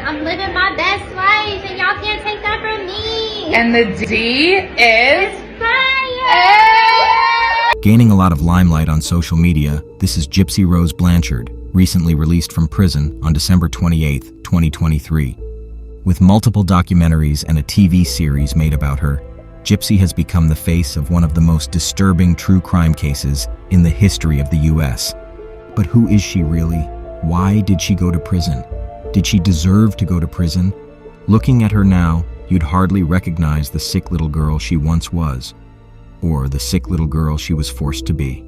I'm living my best life, and y'all can't take that from me. And the D is fire! Gaining a lot of limelight on social media, this is Gypsy Rose Blanchard, recently released from prison on December 28, 2023. With multiple documentaries and a TV series made about her, Gypsy has become the face of one of the most disturbing true crime cases in the history of the U.S. But who is she really? Why did she go to prison? Did she deserve to go to prison? Looking at her now, you'd hardly recognize the sick little girl she once was, or the sick little girl she was forced to be.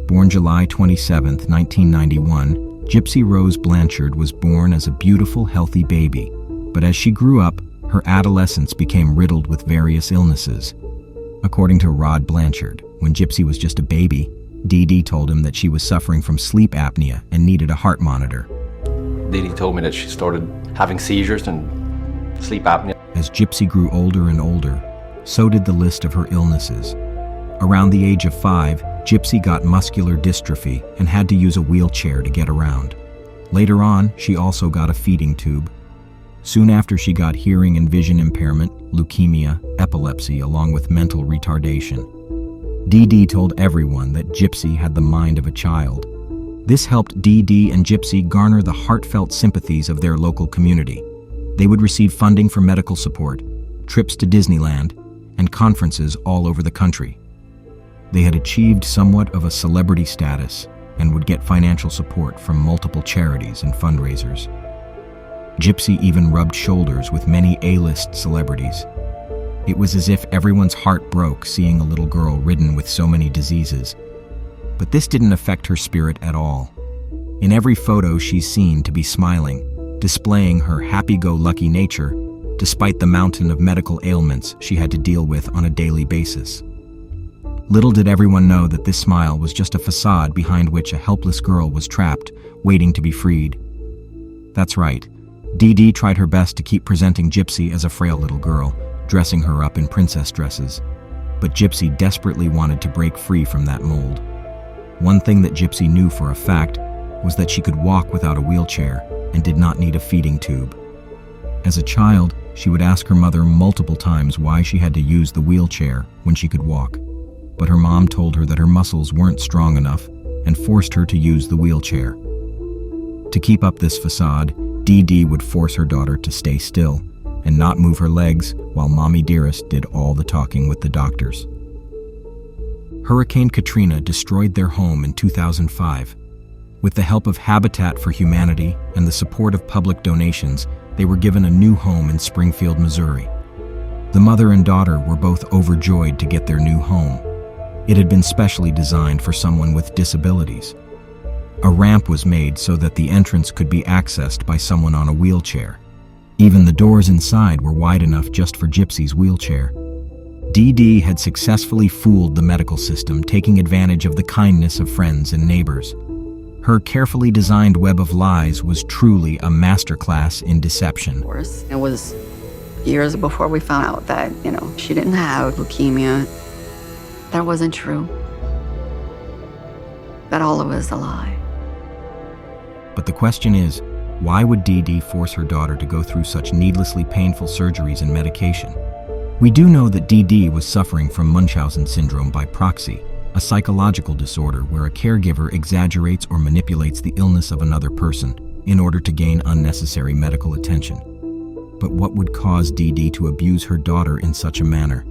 Born July 27, 1991, Gypsy Rose Blanchard was born as a beautiful, healthy baby. But as she grew up, her adolescence became riddled with various illnesses. According to Rod Blanchard, when Gypsy was just a baby, Dee Dee told him that she was suffering from sleep apnea and needed a heart monitor. Dee Dee told me that she started having seizures and sleep apnea. As Gypsy grew older and older, so did the list of her illnesses. Around the age of 5, Gypsy got muscular dystrophy and had to use a wheelchair to get around. Later on, she also got a feeding tube. Soon after, she got hearing and vision impairment, leukemia, epilepsy, along with mental retardation. Dee Dee told everyone that Gypsy had the mind of a child. This helped Dee Dee and Gypsy garner the heartfelt sympathies of their local community. They would receive funding for medical support, trips to Disneyland, and conferences all over the country. They had achieved somewhat of a celebrity status and would get financial support from multiple charities and fundraisers. Gypsy even rubbed shoulders with many A-list celebrities. It was as if everyone's heart broke seeing a little girl ridden with so many diseases. But this didn't affect her spirit at all. In every photo, she's seen to be smiling, displaying her happy-go-lucky nature, despite the mountain of medical ailments she had to deal with on a daily basis. Little did everyone know that this smile was just a facade behind which a helpless girl was trapped, waiting to be freed. That's right. Dee Dee tried her best to keep presenting Gypsy as a frail little girl, dressing her up in princess dresses. But Gypsy desperately wanted to break free from that mold. One thing that Gypsy knew for a fact was that she could walk without a wheelchair and did not need a feeding tube. As a child, she would ask her mother multiple times why she had to use the wheelchair when she could walk. But her mom told her that her muscles weren't strong enough and forced her to use the wheelchair. To keep up this facade, Dee Dee would force her daughter to stay still and not move her legs while Mommy Dearest did all the talking with the doctors. Hurricane Katrina destroyed their home in 2005. With the help of Habitat for Humanity and the support of public donations, they were given a new home in Springfield, Missouri. The mother and daughter were both overjoyed to get their new home. It had been specially designed for someone with disabilities. A ramp was made so that the entrance could be accessed by someone on a wheelchair. Even the doors inside were wide enough just for Gypsy's wheelchair. Dee Dee had successfully fooled the medical system, taking advantage of the kindness of friends and neighbors. Her carefully designed web of lies was truly a masterclass in deception. It was years before we found out that, she didn't have leukemia. That wasn't true. That all of it was a lie. But the question is, why would Dee Dee force her daughter to go through such needlessly painful surgeries and medication? We do know that Dee Dee was suffering from Munchausen syndrome by proxy, a psychological disorder where a caregiver exaggerates or manipulates the illness of another person in order to gain unnecessary medical attention. But what would cause Dee Dee to abuse her daughter in such a manner?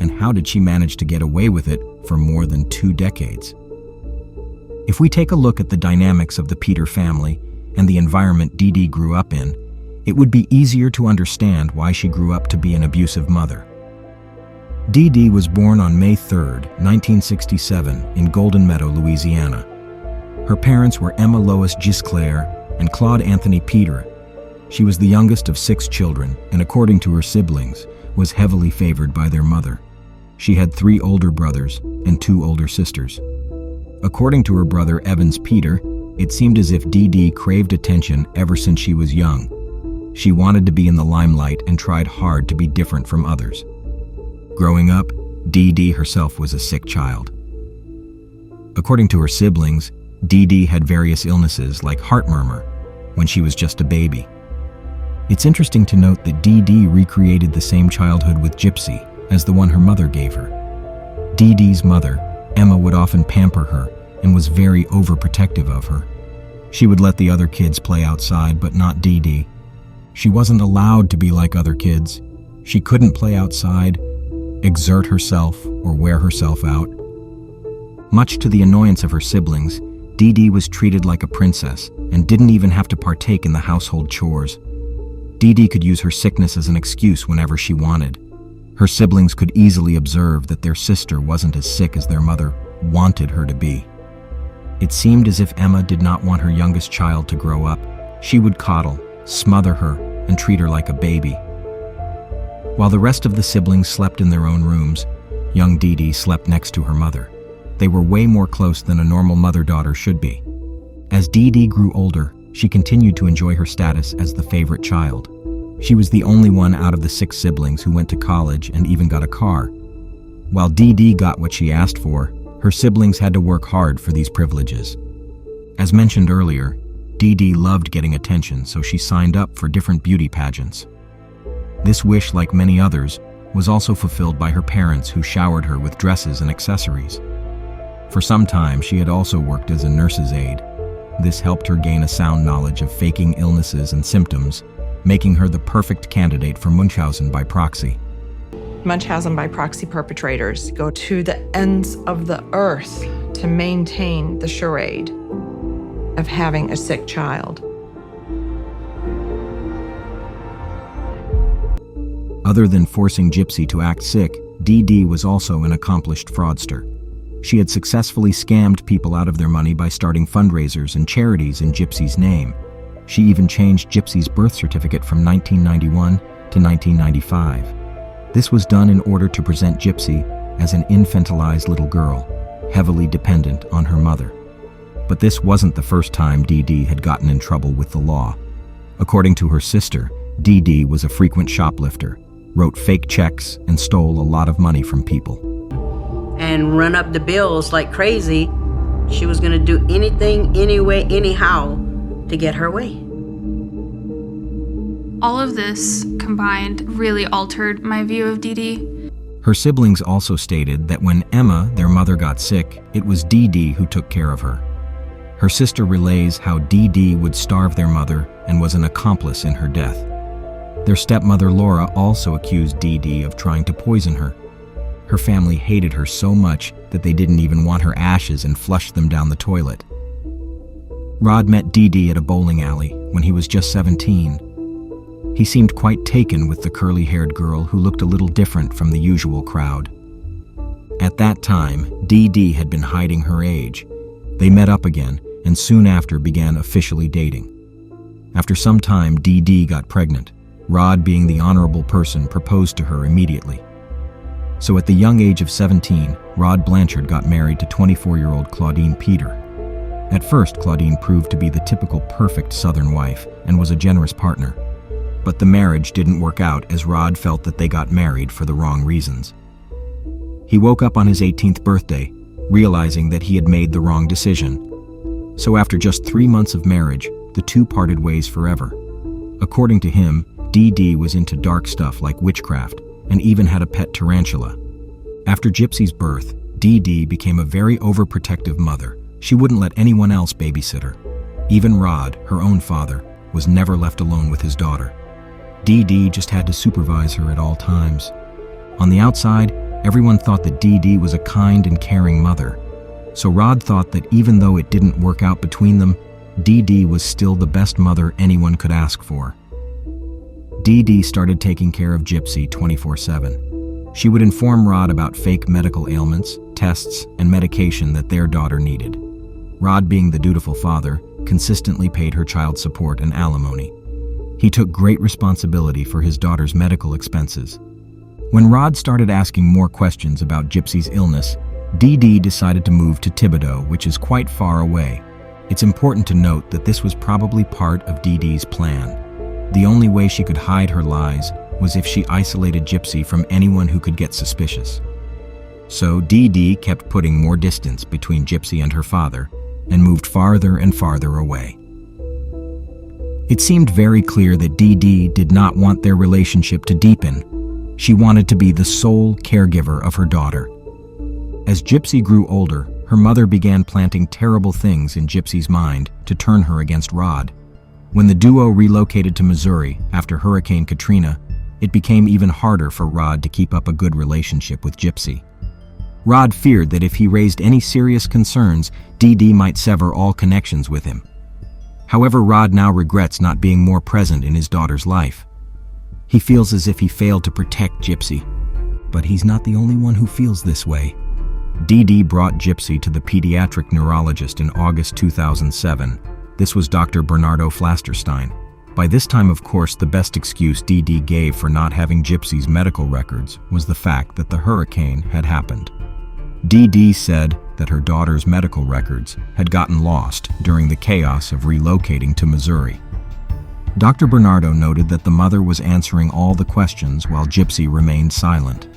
And how did she manage to get away with it for more than 2 decades? If we take a look at the dynamics of the Peter family and the environment Dee Dee grew up in, it would be easier to understand why she grew up to be an abusive mother. Dee Dee was born on May 3, 1967, in Golden Meadow, Louisiana. Her parents were Emma Lois Gisclair and Claude Anthony Peter. She was the youngest of 6 children, and according to her siblings, was heavily favored by their mother. She had 3 older brothers and 2 older sisters. According to her brother Evans Peter, it seemed as if Dee Dee craved attention ever since she was young. She wanted to be in the limelight and tried hard to be different from others. Growing up, Dee Dee herself was a sick child. According to her siblings, Dee Dee had various illnesses like heart murmur when she was just a baby. It's interesting to note that Dee Dee recreated the same childhood with Gypsy as the one her mother gave her. Dee Dee's mother, Emma, would often pamper her and was very overprotective of her. She would let the other kids play outside, but not Dee Dee. She wasn't allowed to be like other kids. She couldn't play outside, exert herself, or wear herself out. Much to the annoyance of her siblings, Dee Dee was treated like a princess and didn't even have to partake in the household chores. Dee Dee could use her sickness as an excuse whenever she wanted. Her siblings could easily observe that their sister wasn't as sick as their mother wanted her to be. It seemed as if Emma did not want her youngest child to grow up. She would coddle, smother her, and treat her like a baby. While the rest of the siblings slept in their own rooms, young Dee Dee slept next to her mother. They were way more close than a normal mother-daughter should be. As Dee Dee grew older, she continued to enjoy her status as the favorite child. She was the only one out of the 6 siblings who went to college and even got a car. While Dee Dee got what she asked for, her siblings had to work hard for these privileges. As mentioned earlier, Dee Dee loved getting attention, so she signed up for different beauty pageants. This wish, like many others, was also fulfilled by her parents, who showered her with dresses and accessories. For some time, she had also worked as a nurse's aide. This helped her gain a sound knowledge of faking illnesses and symptoms, making her the perfect candidate for Munchausen by proxy. Munchausen by proxy perpetrators go to the ends of the earth to maintain the charade of having a sick child. Other than forcing Gypsy to act sick, Dee Dee was also an accomplished fraudster. She had successfully scammed people out of their money by starting fundraisers and charities in Gypsy's name. She even changed Gypsy's birth certificate from 1991 to 1995. This was done in order to present Gypsy as an infantilized little girl, heavily dependent on her mother. But this wasn't the first time Dee Dee had gotten in trouble with the law. According to her sister, Dee Dee was a frequent shoplifter, wrote fake checks, and stole a lot of money from people. And run up the bills like crazy. She was gonna do anything, anyway, anyhow to get her way. All of this combined really altered my view of Dee Dee. Her siblings also stated that when Emma, their mother, got sick, it was Dee Dee who took care of her. Her sister relays how Dee Dee would starve their mother and was an accomplice in her death. Their stepmother Laura also accused Dee Dee of trying to poison her. Her family hated her so much that they didn't even want her ashes and flushed them down the toilet. Rod met Dee Dee at a bowling alley when he was just 17. He seemed quite taken with the curly-haired girl who looked a little different from the usual crowd. At that time, Dee Dee had been hiding her age. They met up again and soon after began officially dating. After some time, Dee Dee got pregnant. Rod, being the honorable person, proposed to her immediately. So at the young age of 17, Rod Blanchard got married to 24-year-old Claudine Peter. At first, Claudine proved to be the typical perfect Southern wife and was a generous partner. But the marriage didn't work out, as Rod felt that they got married for the wrong reasons. He woke up on his 18th birthday, realizing that he had made the wrong decision. So after just 3 months of marriage, the two parted ways forever. According to him, Dee Dee was into dark stuff like witchcraft and even had a pet tarantula. After Gypsy's birth, Dee Dee became a very overprotective mother. She wouldn't let anyone else babysit her. Even Rod, her own father, was never left alone with his daughter. Dee Dee just had to supervise her at all times. On the outside, everyone thought that Dee Dee was a kind and caring mother. So Rod thought that even though it didn't work out between them, Dee Dee was still the best mother anyone could ask for. Dee Dee started taking care of Gypsy 24/7. She would inform Rod about fake medical ailments, tests, and medication that their daughter needed. Rod, being the dutiful father, consistently paid her child support and alimony. He took great responsibility for his daughter's medical expenses. When Rod started asking more questions about Gypsy's illness, Dee Dee decided to move to Thibodaux, which is quite far away. It's important to note that this was probably part of Dee Dee's plan. The only way she could hide her lies was if she isolated Gypsy from anyone who could get suspicious. So Dee Dee kept putting more distance between Gypsy and her father and moved farther and farther away. It seemed very clear that Dee Dee did not want their relationship to deepen. She wanted to be the sole caregiver of her daughter. As Gypsy grew older, her mother began planting terrible things in Gypsy's mind to turn her against Rod. When the duo relocated to Missouri after Hurricane Katrina, it became even harder for Rod to keep up a good relationship with Gypsy. Rod feared that if he raised any serious concerns, Dee Dee might sever all connections with him. However, Rod now regrets not being more present in his daughter's life. He feels as if he failed to protect Gypsy. But he's not the only one who feels this way. Dee Dee brought Gypsy to the pediatric neurologist in August 2007. This was Dr. Bernardo Flasterstein. By this time, of course, the best excuse Dee Dee gave for not having Gypsy's medical records was the fact that the hurricane had happened. Dee Dee said that her daughter's medical records had gotten lost during the chaos of relocating to Missouri. Dr. Bernardo noted that the mother was answering all the questions while Gypsy remained silent.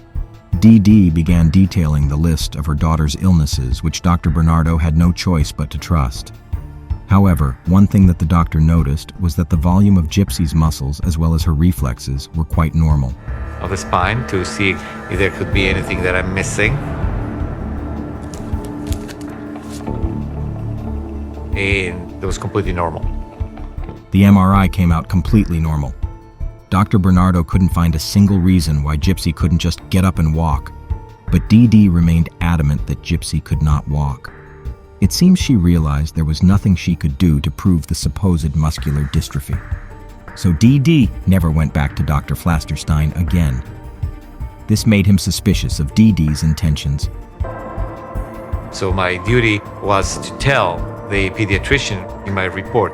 Dee Dee began detailing the list of her daughter's illnesses, which Dr. Bernardo had no choice but to trust. However, one thing that the doctor noticed was that the volume of Gypsy's muscles as well as her reflexes were quite normal. Of the spine to see if there could be anything that I'm missing. And it was completely normal. The MRI came out completely normal. Dr. Bernardo couldn't find a single reason why Gypsy couldn't just get up and walk, but Dee Dee remained adamant that Gypsy could not walk. It seems she realized there was nothing she could do to prove the supposed muscular dystrophy. So Dee Dee never went back to Dr. Flasterstein again. This made him suspicious of Dee Dee's intentions. So my duty was to tell the pediatrician in my report.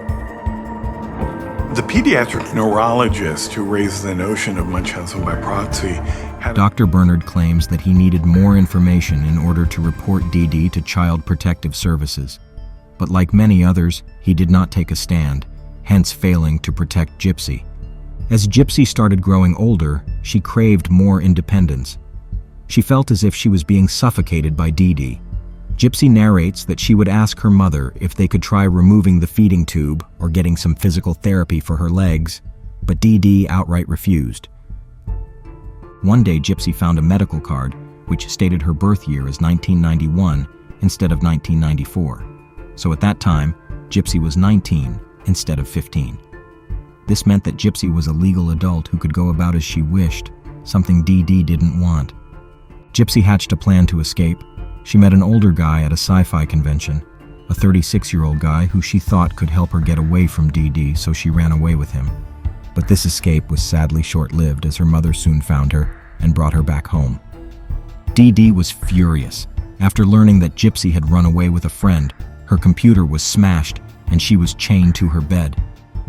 The pediatric neurologist who raised the notion of Munchausen by proxy had... Dr. Bernard claims that he needed more information in order to report Dee Dee to Child Protective Services. But like many others, he did not take a stand, hence failing to protect Gypsy. As Gypsy started growing older, she craved more independence. She felt as if she was being suffocated by Dee Dee. Gypsy narrates that she would ask her mother if they could try removing the feeding tube or getting some physical therapy for her legs, but Dee Dee outright refused. One day, Gypsy found a medical card which stated her birth year as 1991 instead of 1994. So at that time, Gypsy was 19 instead of 15. This meant that Gypsy was a legal adult who could go about as she wished, something Dee Dee didn't want. Gypsy hatched a plan to escape. She met an older guy at a sci-fi convention, a 36-year-old guy who she thought could help her get away from Dee Dee, so she ran away with him. But this escape was sadly short-lived as her mother soon found her and brought her back home. Dee Dee was furious. After learning that Gypsy had run away with a friend, her computer was smashed and she was chained to her bed.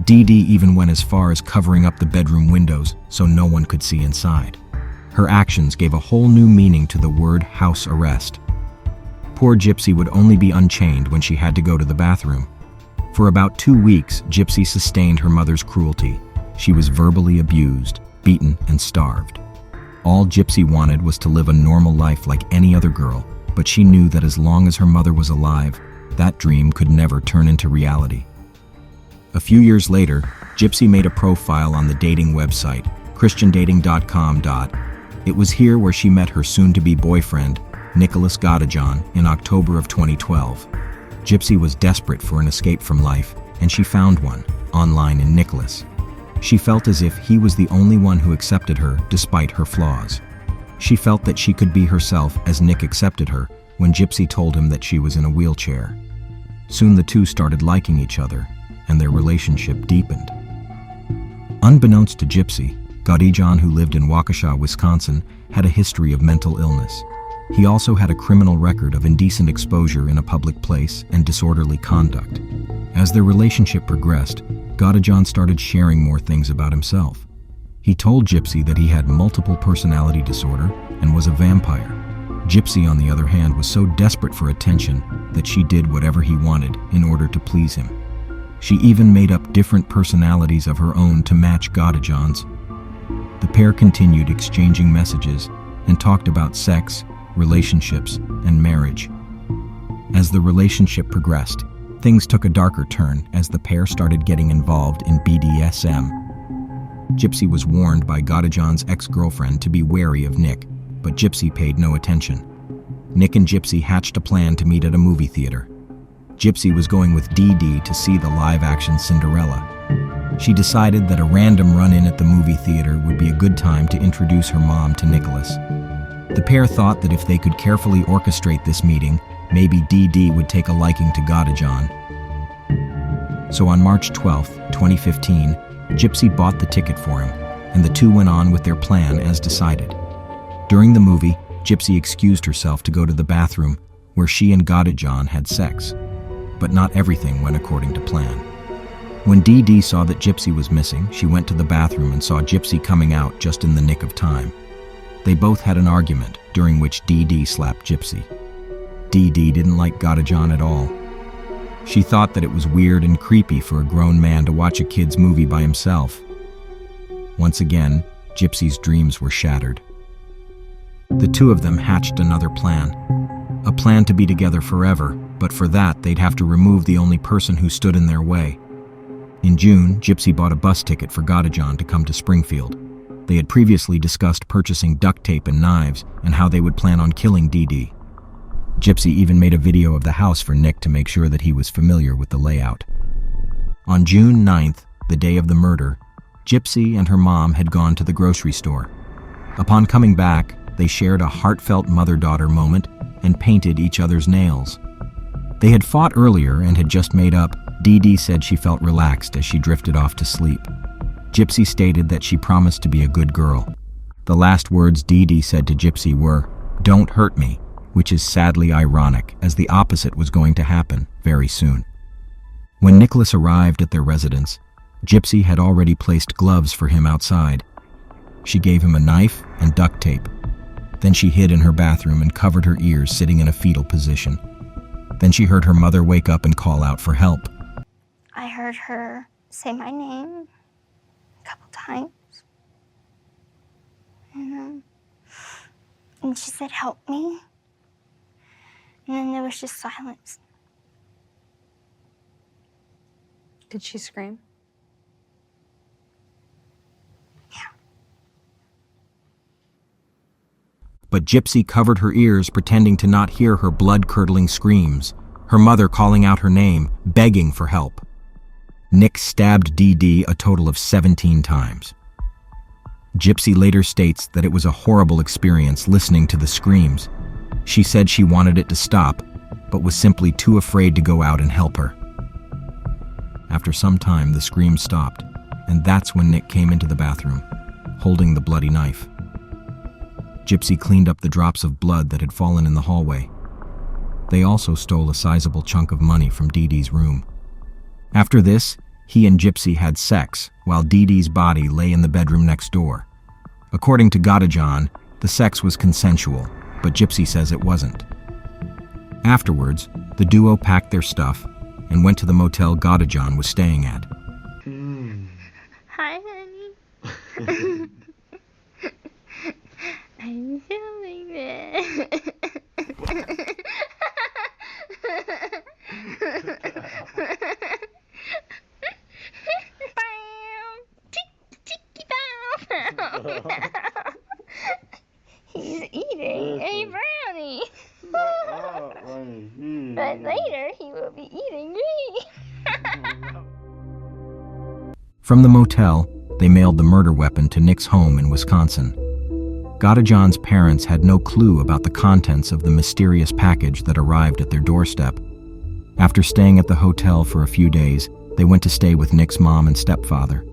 Dee Dee even went as far as covering up the bedroom windows so no one could see inside. Her actions gave a whole new meaning to the word house arrest. Poor Gypsy would only be unchained when she had to go to the bathroom. For about 2 weeks, Gypsy sustained her mother's cruelty. She was verbally abused, beaten, and starved. All Gypsy wanted was to live a normal life like any other girl, but she knew that as long as her mother was alive, that dream could never turn into reality. A few years later, Gypsy made a profile on the dating website, christiandating.com. It was here where she met her soon-to-be boyfriend, Nicholas Godejohn, in October of 2012. Gypsy was desperate for an escape from life, and she found one, online in Nicholas. She felt as if he was the only one who accepted her despite her flaws. She felt that she could be herself as Nick accepted her when Gypsy told him that she was in a wheelchair. Soon the two started liking each other, and their relationship deepened. Unbeknownst to Gypsy, Godejohn, who lived in Waukesha, Wisconsin, had a history of mental illness. He also had a criminal record of indecent exposure in a public place and disorderly conduct. As their relationship progressed, Godejohn started sharing more things about himself. He told Gypsy that he had multiple personality disorder and was a vampire. Gypsy, on the other hand, was so desperate for attention that she did whatever he wanted in order to please him. She even made up different personalities of her own to match Godejohn's. The pair continued exchanging messages and talked about sex, relationships, and marriage. As the relationship progressed, Things took a darker turn as the pair started getting involved in BDSM. Gypsy was warned by Godejohn's ex-girlfriend to be wary of Nick, but Gypsy paid no attention. Nick and Gypsy hatched a plan to meet at a movie theater. Gypsy was going with Dee Dee to see the live-action Cinderella. She decided that a random run-in at the movie theater would be a good time to introduce her mom to Nicholas. The pair thought that if they could carefully orchestrate this meeting, maybe Dee Dee would take a liking to Godejohn. So on March 12, 2015, Gypsy bought the ticket for him, and the two went on with their plan as decided. During the movie, Gypsy excused herself to go to the bathroom, where she and Godejohn had sex. But not everything went according to plan. When Dee Dee saw that Gypsy was missing, she went to the bathroom and saw Gypsy coming out just in the nick of time. They both had an argument, during which Dee Dee slapped Gypsy. Dee Dee didn't like Godejohn at all. She thought that it was weird and creepy for a grown man to watch a kid's movie by himself. Once again, Gypsy's dreams were shattered. The two of them hatched another plan. A plan to be together forever, but for that they'd have to remove the only person who stood in their way. In June, Gypsy bought a bus ticket for Godejohn to come to Springfield. They had previously discussed purchasing duct tape and knives and how they would plan on killing Dee Dee. Gypsy even made a video of the house for Nick to make sure that he was familiar with the layout. On June 9th, the day of the murder, Gypsy and her mom had gone to the grocery store. Upon coming back, they shared a heartfelt mother-daughter moment and painted each other's nails. They had fought earlier and had just made up. Dee Dee said she felt relaxed as she drifted off to sleep. Gypsy stated that she promised to be a good girl. The last words Dee Dee said to Gypsy were, "Don't hurt me," which is sadly ironic, as the opposite was going to happen very soon. When Nicholas arrived at their residence, Gypsy had already placed gloves for him outside. She gave him a knife and duct tape. Then she hid in her bathroom and covered her ears, sitting in a fetal position. Then she heard her mother wake up and call out for help. I heard her say my name a couple times. And she said, "Help me." And then there was just silence. Did she scream? But Gypsy covered her ears, pretending to not hear her blood-curdling screams, her mother calling out her name, begging for help. Nick stabbed Dee Dee a total of 17 times. Gypsy later states that it was a horrible experience listening to the screams. She said she wanted it to stop, but was simply too afraid to go out and help her. After some time, the screams stopped, and that's when Nick came into the bathroom, holding the bloody knife. Gypsy cleaned up the drops of blood that had fallen in the hallway. They also stole a sizable chunk of money from Dee Dee's room. After this, he and Gypsy had sex while Dee Dee's body lay in the bedroom next door. According to Godejohn, the sex was consensual, but Gypsy says it wasn't. Afterwards, the duo packed their stuff and went to the motel Godejohn was staying at. Hi, honey. I'm filming this. He's eating a brownie. But later he will be eating me. From the motel, they mailed the murder weapon to Nick's home in Wisconsin. Godejohn's parents had no clue about the contents of the mysterious package that arrived at their doorstep. After staying at the hotel for a few days, they went to stay with Nick's mom and stepfather.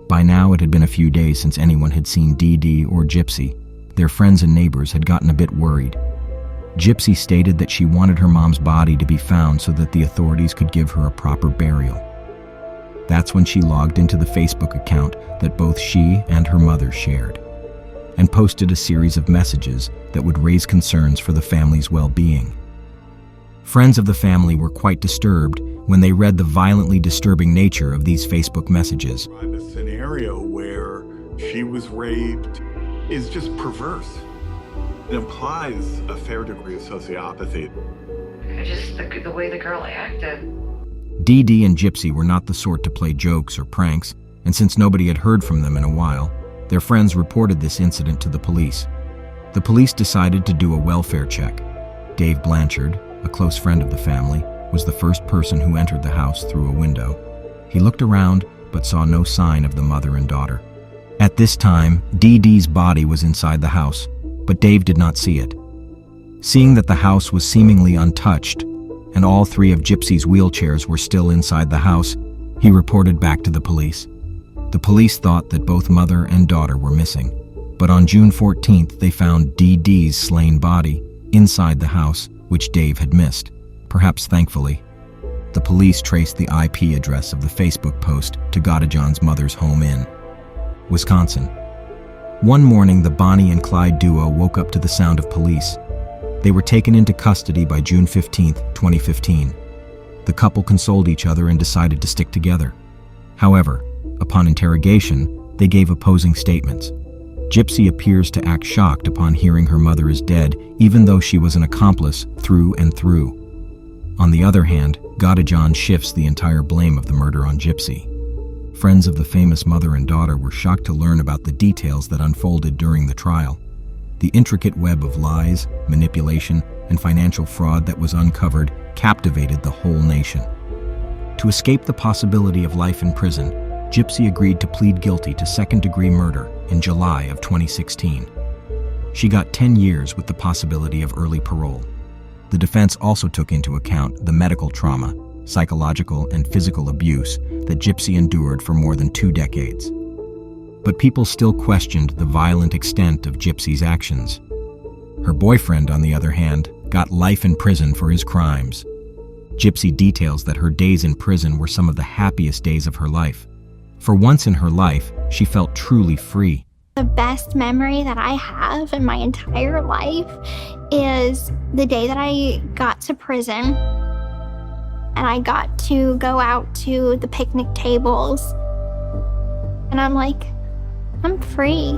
By now, it had been a few days since anyone had seen Dee Dee or Gypsy. Their friends and neighbors had gotten a bit worried. Gypsy stated that she wanted her mom's body to be found so that the authorities could give her a proper burial. That's when she logged into the Facebook account that both she and her mother shared, and posted a series of messages that would raise concerns for the family's well-being. Friends of the family were quite disturbed when they read the violently disturbing nature of these Facebook messages. The scenario where she was raped is just perverse. It implies a fair degree of sociopathy. Just the way the girl acted. Dee Dee and Gypsy were not the sort to play jokes or pranks, and since nobody had heard from them in a while, their friends reported this incident to the police. The police decided to do a welfare check. Dave Blanchard, a close friend of the family, was the first person who entered the house through a window. He looked around but saw no sign of the mother and daughter. At this time, Dee Dee's body was inside the house, but Dave did not see it. Seeing that the house was seemingly untouched, and all 3 of Gypsy's wheelchairs were still inside the house, he reported back to the police. The police thought that both mother and daughter were missing, but on June 14th they found Dee Dee's slain body inside the house, which Dave had missed, perhaps thankfully. The police traced the IP address of the Facebook post to Godejohn's mother's home in Wisconsin. One morning, the Bonnie and Clyde duo woke up to the sound of police. They were taken into custody by June 15, 2015. The couple consoled each other and decided to stick together. However, upon interrogation, they gave opposing statements. Gypsy appears to act shocked upon hearing her mother is dead, even though she was an accomplice through and through. On the other hand, Godejohn shifts the entire blame of the murder on Gypsy. Friends of the famous mother and daughter were shocked to learn about the details that unfolded during the trial. The intricate web of lies, manipulation, and financial fraud that was uncovered captivated the whole nation. To escape the possibility of life in prison, Gypsy agreed to plead guilty to second-degree murder in July of 2016. She got 10 years with the possibility of early parole. The defense also took into account the medical trauma, psychological and physical abuse that Gypsy endured for more than 2 decades. But people still questioned the violent extent of Gypsy's actions. Her boyfriend, on the other hand, got life in prison for his crimes. Gypsy details that her days in prison were some of the happiest days of her life. For once in her life, she felt truly free. The best memory that I have in my entire life is the day that I got to prison and I got to go out to the picnic tables. And I'm like, I'm free.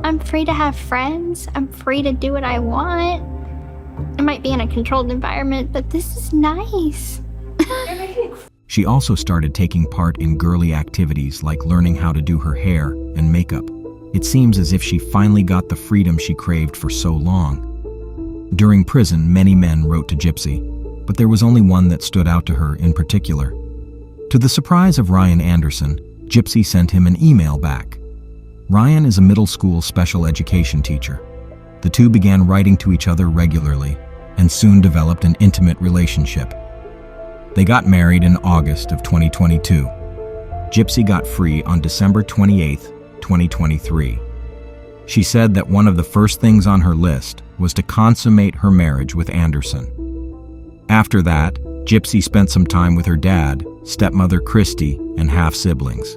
I'm free to have friends. I'm free to do what I want. I might be in a controlled environment, but this is nice. She also started taking part in girly activities like learning how to do her hair and makeup. It seems as if she finally got the freedom she craved for so long. During prison, many men wrote to Gypsy, but there was only one that stood out to her in particular. To the surprise of Ryan Anderson, Gypsy sent him an email back. Ryan is a middle school special education teacher. The two began writing to each other regularly and soon developed an intimate relationship. They got married in August of 2022. Gypsy got free on December 28, 2023. She said that one of the first things on her list was to consummate her marriage with Anderson. After that, Gypsy spent some time with her dad, stepmother Christy, and half-siblings.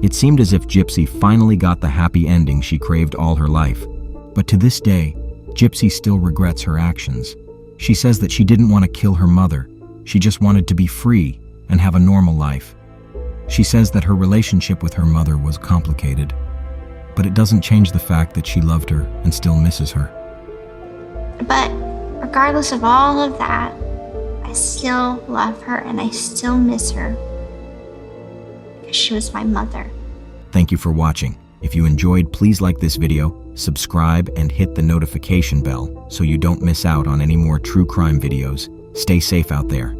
It seemed as if Gypsy finally got the happy ending she craved all her life. But to this day, Gypsy still regrets her actions. She says that she didn't want to kill her mother. She just wanted to be free and have a normal life. She says that her relationship with her mother was complicated, but it doesn't change the fact that she loved her and still misses her. But regardless of all of that, I still love her and I still miss her because she was my mother. Thank you for watching. If you enjoyed, please like this video, subscribe, and hit the notification bell so you don't miss out on any more true crime videos. Stay safe out there.